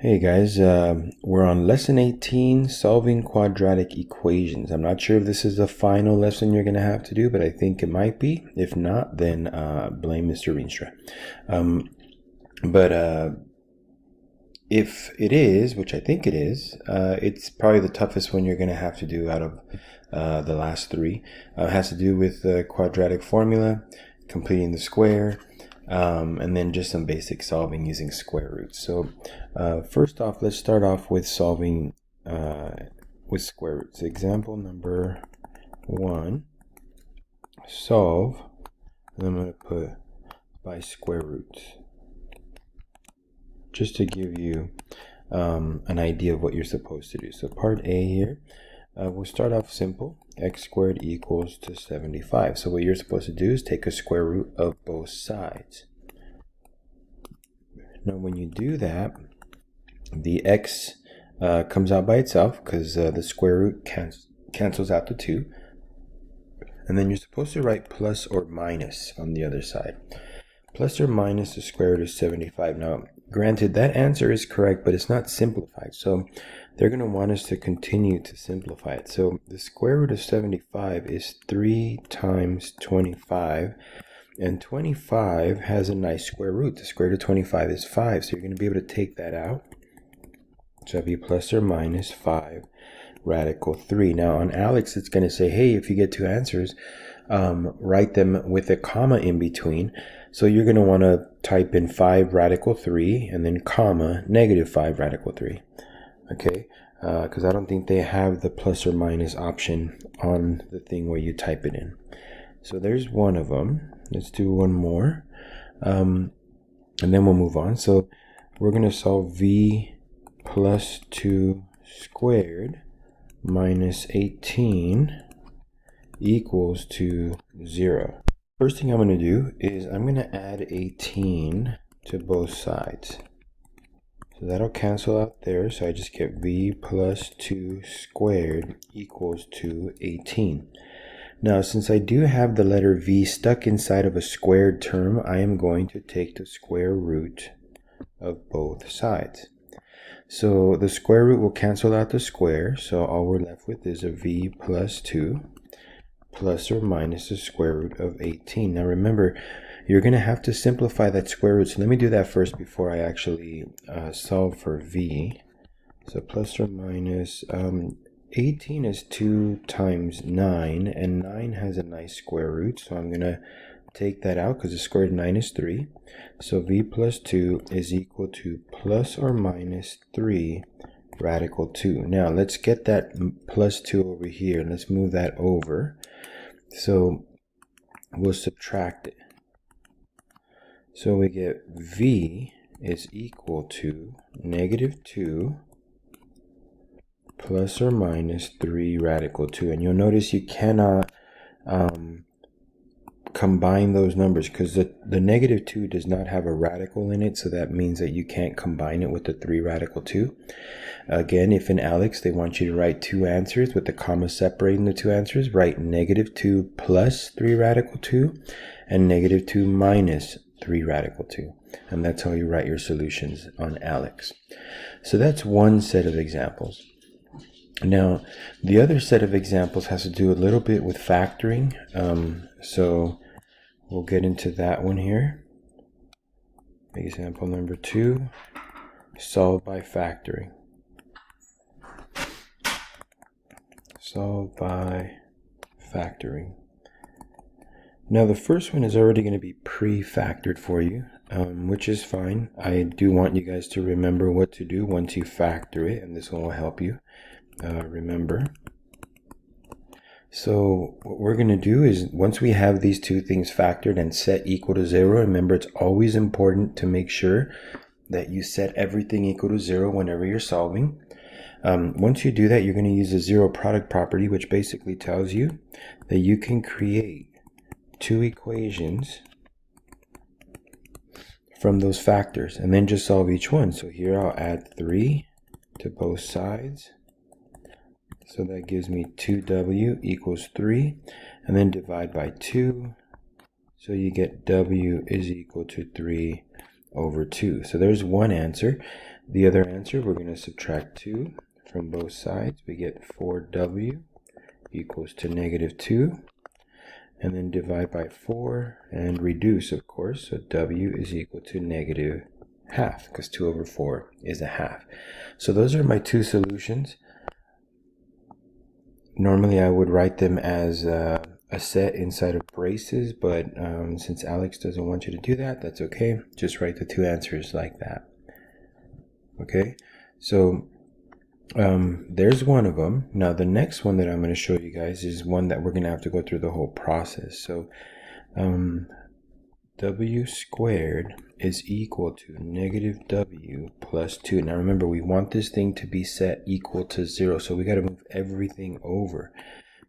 Hey guys, we're on lesson 18, solving quadratic equations. I'm not sure if this is the final lesson you're going to have to do, but I think it might be. If not, then blame Mr. Rienstra. But if it is, which I think it is, it's probably the toughest one you're going to have to do out of the last three. It has to do with the quadratic formula, completing the square, and then just some basic solving using square roots. So first off, let's start off with solving with square roots. Example number 1, solve, and I'm going to put by square roots, just to give you an idea of what you're supposed to do. So part A here, we'll start off simple. X squared equals to 75. So what you're supposed to do is take a square root of both sides. Now when you do that, the x comes out by itself because the square root cancels out the 2. And then you're supposed to write plus or minus on the other side. Plus or minus the square root of 75. Now, granted, that answer is correct, but it's not simplified. So they're going to want us to continue to simplify it. So the square root of 75 is 3 times 25. And 25 has a nice square root. The square root of 25 is 5. So you're going to be able to take that out. So that'd be plus or minus 5 radical 3. Now on Alex, it's going to say, hey, if you get two answers, write them with a comma in between. So you're going to want to type in 5 radical 3 and then comma negative 5 radical 3. Okay, because I don't think they have the plus or minus option on the thing where you type it in. So there's one of them. Let's do one more. And then we'll move on. So we're going to solve v plus 2 squared minus 18 equals to 0. First thing I'm going to do is I'm going to add 18 to both sides. So that'll cancel out there. So I just get v plus 2 squared equals to 18. Now, since I do have the letter v stuck inside of a squared term, I am going to take the square root of both sides. So the square root will cancel out the square. So all we're left with is a v plus 2 plus or minus the square root of 18. Now remember, you're going to have to simplify that square root. So let me do that first before I actually solve for v. So plus or minus 18 is 2 times 9, and 9 has a nice square root. So I'm going to take that out because the square root of 9 is 3. So v plus 2 is equal to plus or minus 3 radical 2. Now let's get that plus 2 over here. Let's move that over. So we'll subtract it. So we get v is equal to negative 2 plus or minus 3 radical 2. And you'll notice you cannot combine those numbers because the negative 2 does not have a radical in it. So that means that you can't combine it with the 3 radical 2. Again, if in Alex they want you to write two answers with the comma separating the two answers, write negative 2 plus 3 radical 2 and negative 2 minus 3 radical 2. And that's how you write your solutions on Alex. So that's one set of examples. Now, the other set of examples has to do a little bit with factoring. So we'll get into that one here. Example number 2, solve by factoring. Solve by factoring. Now the first one is already going to be pre-factored for you, which is fine. I do want you guys to remember what to do once you factor it, and this one will help you remember. So what we're going to do is once we have these two things factored and set equal to 0, remember it's always important to make sure that you set everything equal to 0 whenever you're solving. Once you do that, you're going to use the zero product property, which basically tells you that you can create two equations from those factors and then just solve each one. So here I'll add 3 to both sides. So that gives me 2w equals 3, and then divide by 2. So you get w is equal to 3 over 2. So there's one answer. the other answer, we're going to subtract 2 from both sides. We get 4w equals to negative 2. And then divide by 4 and reduce, of course. So w is equal to negative half, because 2 over 4 is a half. So those are my two solutions. Normally I would write them as a set inside of braces, but since Alex doesn't want you to do that, that's okay. Just write the two answers like that. Okay, so there's one of them. Now the next one that I'm going to show you guys is one that we're going to have to go through the whole process. So w squared is equal to negative w plus 2. Now remember, we want this thing to be set equal to 0, so we got to move everything over.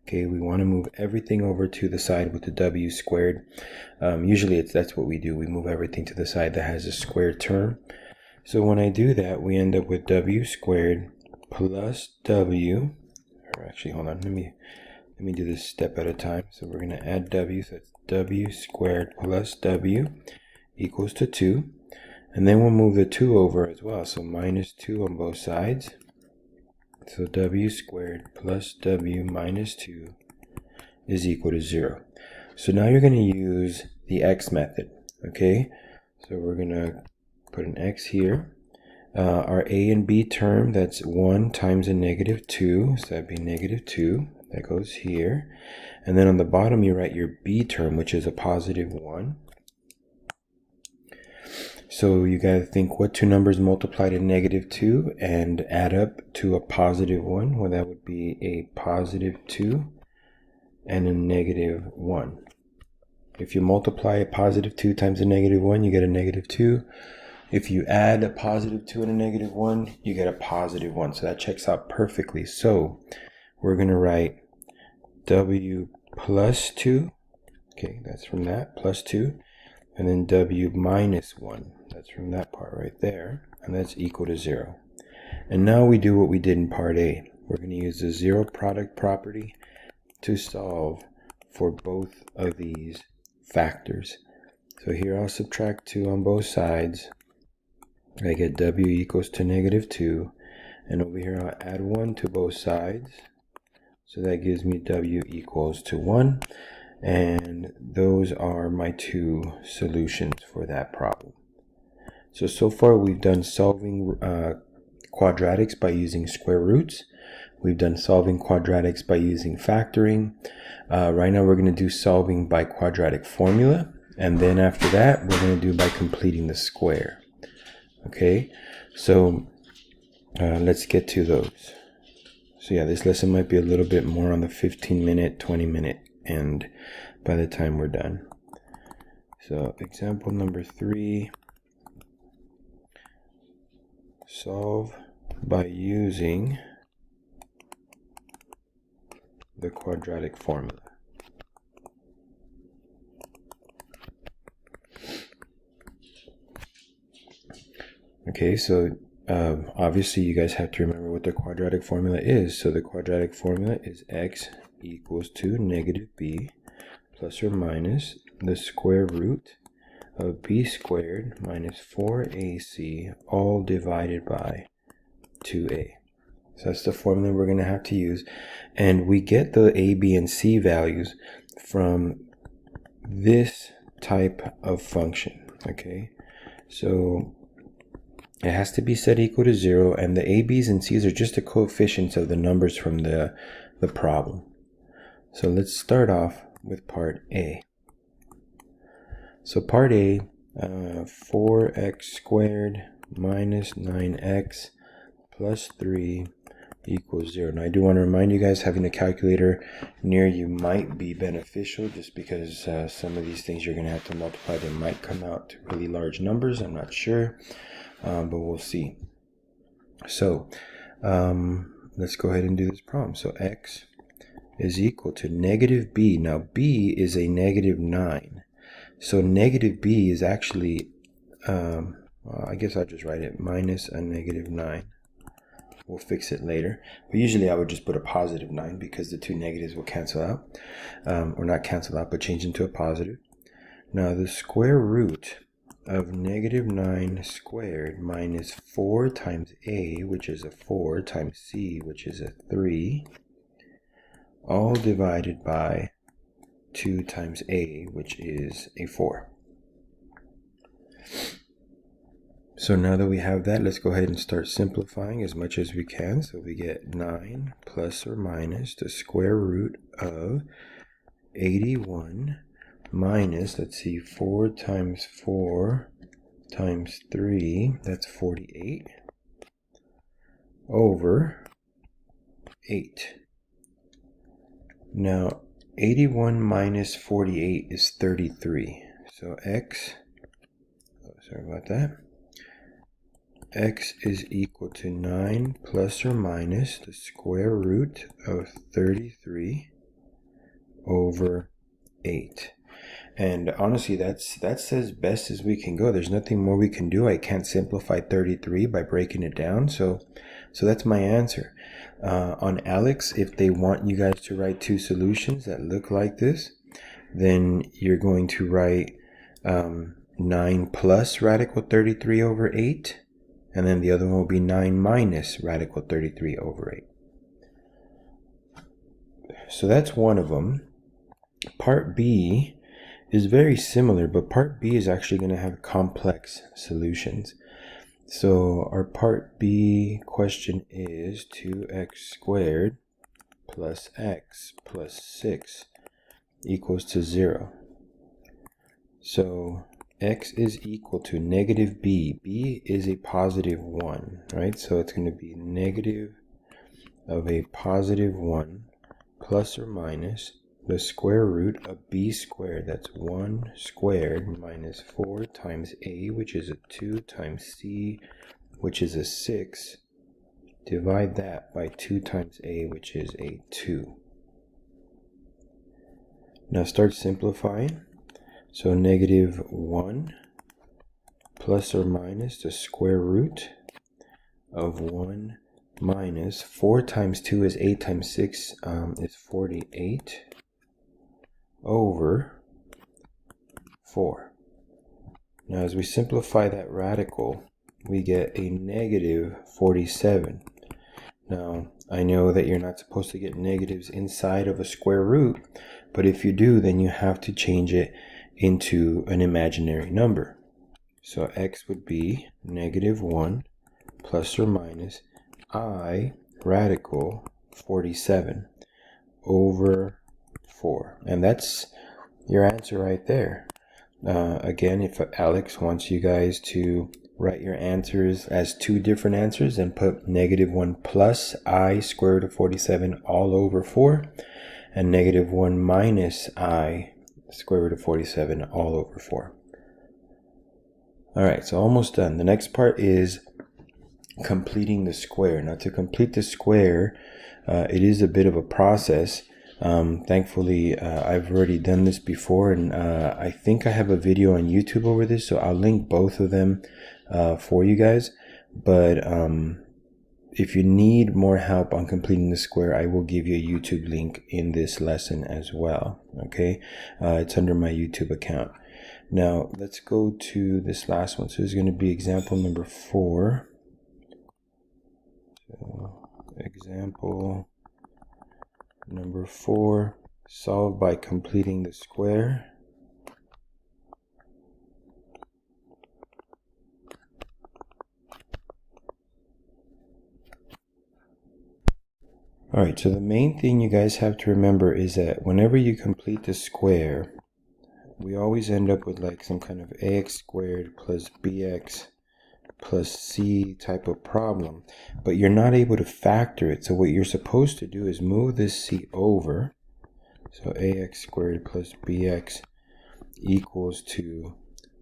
Okay, we want to move everything over to the side with the w squared. Usually that's what we do. We move everything to the side that has a squared term. So when I do that, we end up with w squared plus w, or actually, hold on, let me do this step at a time. So we're going to add w, so it's w squared plus w equals to 2. And then we'll move the 2 over as well, so minus 2 on both sides. So w squared plus w minus 2 is equal to 0. So now you're going to use the x method, okay? So we're going to put an x here. Our a and b term, that's 1 times a negative 2, so that'd be negative 2. That goes here. And then on the bottom, you write your b term, which is a positive 1. So you got to think, what two numbers multiply to negative 2 and add up to a positive 1? Well, that would be a positive 2 and a negative 1. If you multiply a positive 2 times a negative 1, you get a negative 2. If you add a positive 2 and a negative 1, you get a positive 1. So that checks out perfectly. So we're going to write w plus 2. Okay, that's from that, plus 2. And then w minus 1. That's from that part right there. And that's equal to 0. And now we do what we did in part A. We're going to use the zero product property to solve for both of these factors. So here I'll subtract 2 on both sides. I get w equals to negative 2. And over here I'll add 1 to both sides. So that gives me w equals to 1. And those are my two solutions for that problem. So far we've done solving quadratics by using square roots. We've done solving quadratics by using factoring. Right now we're going to do solving by quadratic formula. And then after that, we're going to do by completing the square. Okay, so let's get to those. So yeah, this lesson might be a little bit more on the 15-minute, 20-minute end by the time we're done. So example number 3, solve by using the quadratic formula. Okay, so obviously you guys have to remember what the quadratic formula is. So the quadratic formula is x equals to negative b plus or minus the square root of b squared minus 4ac all divided by 2a. So that's the formula we're going to have to use. And we get the a, b, and c values from this type of function. Okay, so it has to be set equal to 0, and the a, b's, and c's are just the coefficients of the numbers from the problem. So let's start off with part A. So part A, 4x squared minus 9x plus 3 equals 0. Now I do want to remind you guys, having a calculator near you might be beneficial, just because some of these things you're going to have to multiply. They might come out to really large numbers. I'm not sure. But we'll see. So let's go ahead and do this problem. So x is equal to negative b. Now b is a negative 9. So negative b is actually, I guess I'll just write it minus a negative 9. We'll fix it later. But usually I would just put a positive 9 because the two negatives will cancel out. Or not cancel out, but change into a positive. Now the square root of negative 9 squared minus 4 times a, which is a 4, times c, which is a 3, all divided by 2 times a, which is a 4. So now that we have that, let's go ahead and start simplifying as much as we can. So we get 9 plus or minus the square root of 81 minus, let's see, 4 times 4 times 3, that's 48, over 8. Now, 81 minus 48 is 33. So x, sorry about that, x is equal to 9 plus or minus the square root of 33 over 8. And honestly, that's as best as we can go. There's nothing more we can do. I can't simplify 33 by breaking it down. So that's my answer. On Alex, if they want you guys to write two solutions that look like this, then you're going to write 9 plus radical 33 over 8. And then the other one will be 9 minus radical 33 over 8. So that's one of them. Part B is very similar, but part B is actually going to have complex solutions. So our part B question is 2x squared plus x plus 6 equals to 0. So x is equal to negative b. b is a positive 1, right? So it's going to be negative of a positive 1 plus or minus the square root of b squared, that's 1 squared, minus 4 times a, which is a 2, times c, which is a 6. Divide that by 2 times a, which is a 2. Now start simplifying. So negative 1 plus or minus the square root of 1 minus 4 times 2 is 8 times 6 is 48 over 4. Now as we simplify that radical, we get a negative 47. Now I know that you're not supposed to get negatives inside of a square root, but if you do, then you have to change it into an imaginary number. So x would be negative 1 plus or minus I radical 47 over 4. And that's your answer right there. Again, if Alex wants you guys to write your answers as two different answers, then put negative 1 plus I square root of 47 all over 4, and negative 1 minus I square root of 47 all over 4. Alright, so almost done. The next part is completing the square. Now to complete the square, it is a bit of a process. Thankfully, I've already done this before, and I think I have a video on YouTube over this, so I'll link both of them for you guys. But if you need more help on completing the square, I will give you a YouTube link in this lesson as well. Okay, it's under my YouTube account. Now let's go to this last one. So it's going to be example number 4. So, example number 4, solve by completing the square. Alright, so the main thing you guys have to remember is that whenever you complete the square, we always end up with like some kind of ax squared plus bx plus c type of problem, but you're not able to factor it. So what you're supposed to do is move this c over. So ax squared plus bx equals to,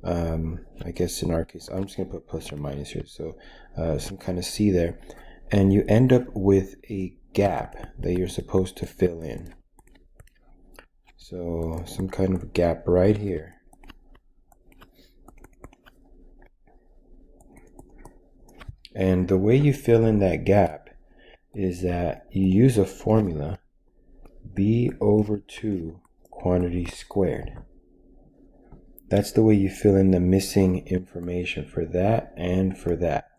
I guess in our case, I'm just going to put plus or minus here. So some kind of c there. And you end up with a gap that you're supposed to fill in. So some kind of gap right here. And the way you fill in that gap is that you use a formula, b over 2 quantity squared. That's the way you fill in the missing information for that and for that.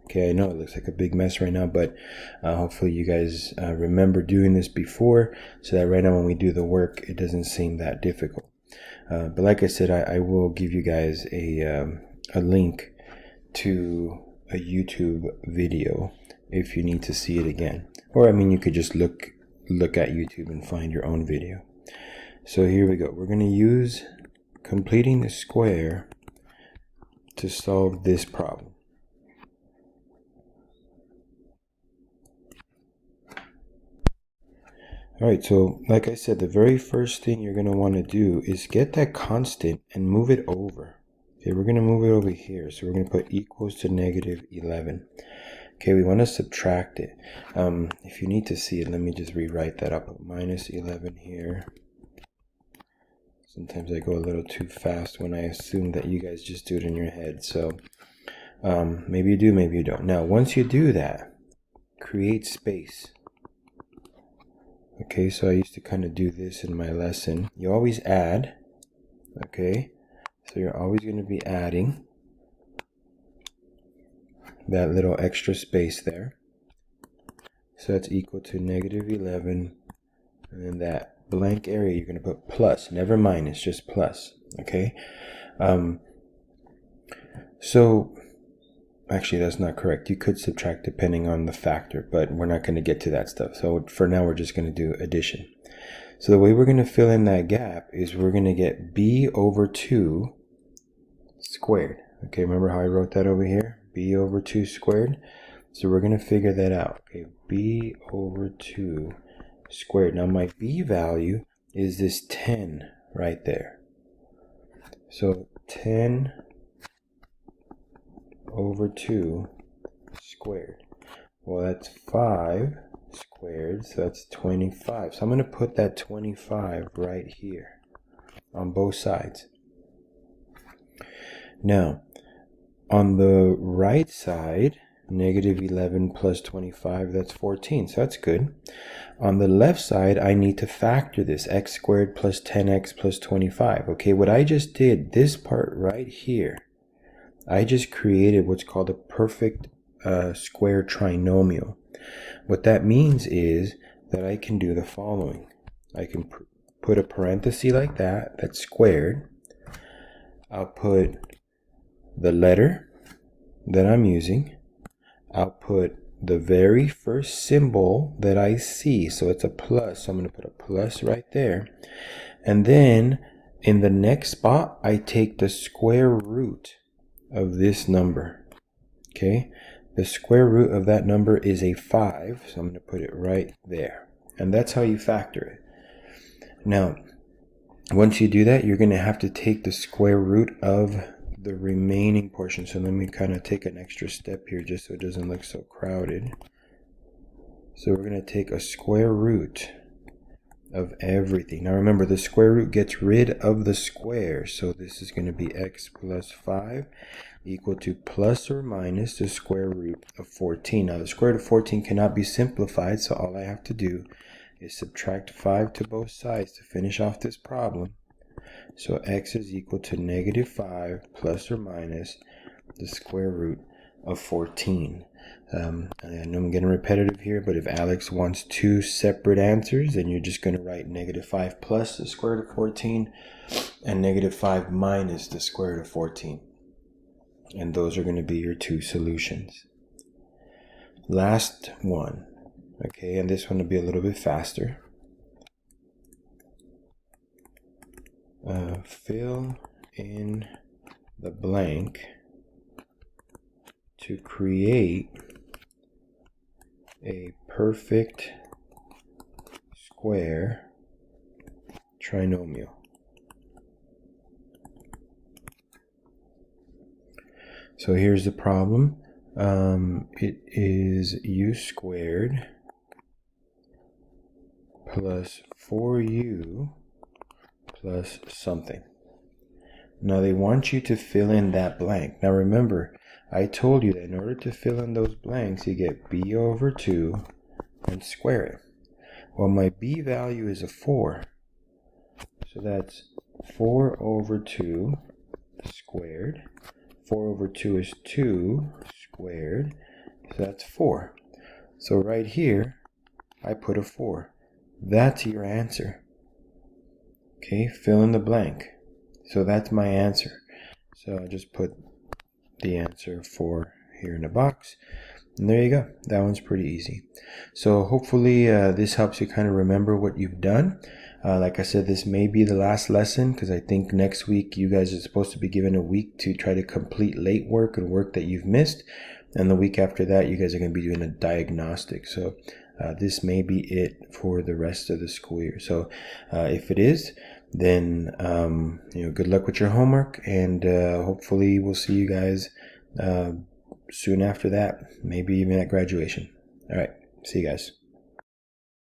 Okay, I know it looks like a big mess right now, but hopefully you guys remember doing this before, so that right now when we do the work, it doesn't seem that difficult. But like I said, I will give you guys a link to a YouTube video if you need to see it again. Or, I mean, you could just look at YouTube and find your own video. So here we go. We're going to use completing the square to solve this problem. Alright, so like I said, the very first thing you're going to want to do is get that constant and move it over. Okay, we're going to move it over here. So we're going to put equals to negative 11. Okay, we want to subtract it. If you need to see it, let me just rewrite that up. Minus 11 here. Sometimes I go a little too fast when I assume that you guys just do it in your head. So maybe you do, maybe you don't. Now, once you do that, create space. Okay, so I used to kind of do this in my lesson. You always add. Okay, so you're always going to be adding that little extra space there. So that's equal to negative 11. And then that blank area, you're going to put plus, never minus, just plus. Okay. So actually, that's not correct. You could subtract depending on the factor, but we're not going to get to that stuff. So for now, we're just going to do addition. So the way we're going to fill in that gap is we're going to get b over 2 squared. Okay, remember how I wrote that over here? B over 2 squared. So we're going to figure that out. Okay, b over 2 squared. Now my b value is this 10 right there. So 10 over 2 squared. Well, that's 5 squared, so that's 25. So I'm going to put that 25 right here on both sides. Now, on the right side, negative 11 plus 25, that's 14, so that's good. On the left side, I need to factor this, x squared plus 10x plus 25. Okay, what I just did, this part right here, I just created what's called a perfect square trinomial. What that means is that I can do the following. I can put a parenthesis like that, that's squared. I'll put the letter that I'm using. I'll put the very first symbol that I see. So it's a plus. So I'm going to put a plus right there. And then in the next spot, I take the square root of this number. Okay. The square root of that number is a 5. So I'm going to put it right there. And that's how you factor it. Now, once you do that, you're going to have to take the square root of the remaining portion. So let me kind of take an extra step here just so it doesn't look so crowded. So we're going to take a square root of everything. Now remember, the square root gets rid of the square. So this is going to be x plus 5 equal to plus or minus the square root of 14. Now the square root of 14 cannot be simplified, so all I have to do is subtract 5 to both sides to finish off this problem. So x is equal to negative 5 plus or minus the square root of 14. I know I'm getting repetitive here, but if Alex wants two separate answers, then you're just going to write negative 5 plus the square root of 14 and negative 5 minus the square root of 14. And those are going to be your two solutions. Last one. Okay, and this one will be a little bit faster. Fill in the blank to create a perfect square trinomial. So here's the problem. It is u squared plus 4u plus something. Now they want you to fill in that blank. Now remember, I told you that in order to fill in those blanks, you get b over 2 and square it. Well, my b value is a 4. So that's 4 over 2 squared. 4 over 2 is 2 squared. So that's 4. So right here, I put a 4. That's your answer. Okay, fill in the blank. So that's my answer. So I just put the answer 4 here in the box. And there you go. That one's pretty easy. So hopefully this helps you kind of remember what you've done. Like I said, this may be the last lesson because I think next week you guys are supposed to be given a week to try to complete late work and work that you've missed. And the week after that, you guys are going to be doing a diagnostic. So this may be it for the rest of the school year. So if it is, then good luck with your homework, and hopefully we'll see you guys soon after that, maybe even at graduation. All right, see you guys.